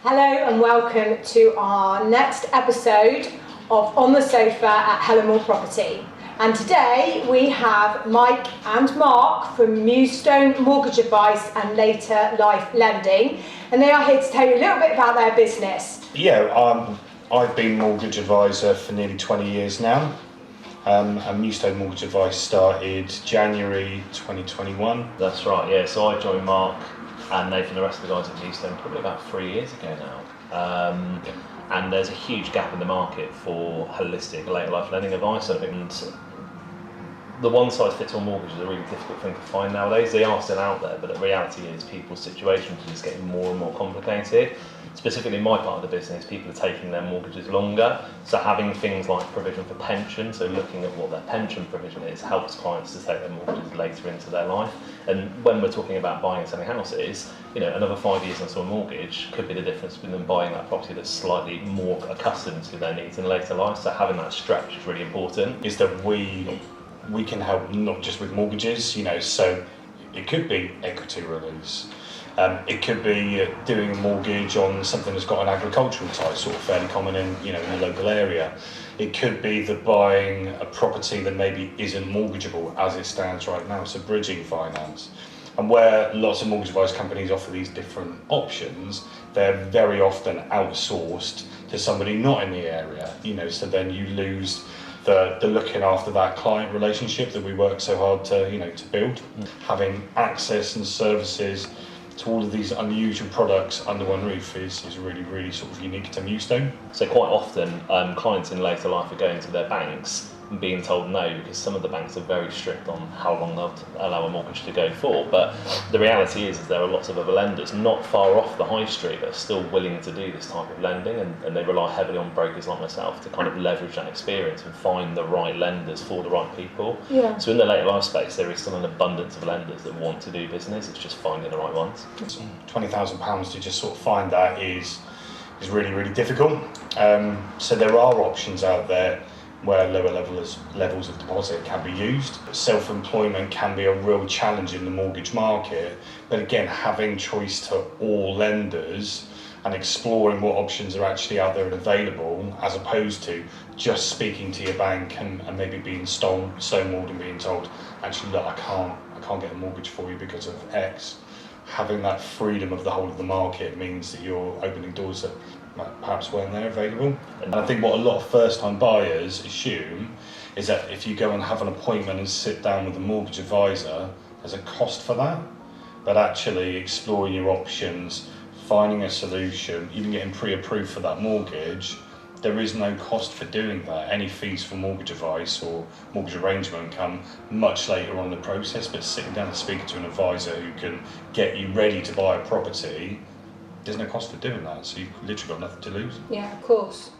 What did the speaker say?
Hello and welcome to our next episode of On the Sofa at Hellemore Property. And today we have Mike and Mark from Mewstone Mortgage Advice and Later Life Lending, and they are here to tell you a little bit about their business. I've been mortgage advisor for nearly 20 years now. And Mewstone Mortgage Advice started January 2021. That's right, yeah. So I joined Mark and Nathan, the rest of the guys at Mewstone, probably about 3 years ago now. And there's a huge gap in the market for holistic later life lending advice. And the one-size-fits-all mortgage is a really difficult thing to find nowadays. They are still out there, but the reality is people's situations are just getting more and more complicated. Specifically in my part of the business, people are taking their mortgages longer. So having things like provision for pension, so looking at what their pension provision is, helps clients to take their mortgages later into their life. And when we're talking about buying and selling houses, another 5 years on a mortgage could be the difference between them buying that property that's slightly more accustomed to their needs in later life. So having that stretch is really important. Is that we can help not just with mortgages, so it could be equity release. It could be doing a mortgage on something that's got an agricultural type, sort of fairly common in the local area. It could be that buying a property that maybe isn't mortgageable as it stands right now, so bridging finance. And where lots of mortgage advice companies offer these different options, they're very often outsourced to somebody not in the area, so then you lose the looking after that client relationship that we work so hard to build. Having access and services to all of these unusual products under one roof is really, really sort of unique to Mewstone. So quite often clients in later life are going to their banks and being told no, because some of the banks are very strict on how long they'll allow a mortgage to go for. But the reality is there are lots of other lenders not far off the high street that are still willing to do this type of lending, and they rely heavily on brokers like myself to kind of leverage that experience and find the right lenders for the right people. Yeah. So in the later life space, there is still an abundance of lenders that want to do business. It's just finding the right ones. £20,000 to just sort of find that is really, really difficult. So there are options out there where lower levels of deposit can be used. Self-employment can be a real challenge in the mortgage market, but again, having choice to all lenders and exploring what options are actually out there and available, as opposed to just speaking to your bank and maybe being stonewalled and being told, actually, look, I can't get a mortgage for you because of X. Having that freedom of the whole of the market means that you're opening doors that perhaps weren't there available. And I think what a lot of first-time buyers assume is that if you go and have an appointment and sit down with a mortgage advisor, there's a cost for that. But actually exploring your options, finding a solution, even getting pre-approved for that mortgage, there is no cost for doing that. Any fees for mortgage advice or mortgage arrangement come much later on in the process, but sitting down and speaking to an advisor who can get you ready to buy a property, there's no cost for doing that, so you've literally got nothing to lose. Yeah, of course.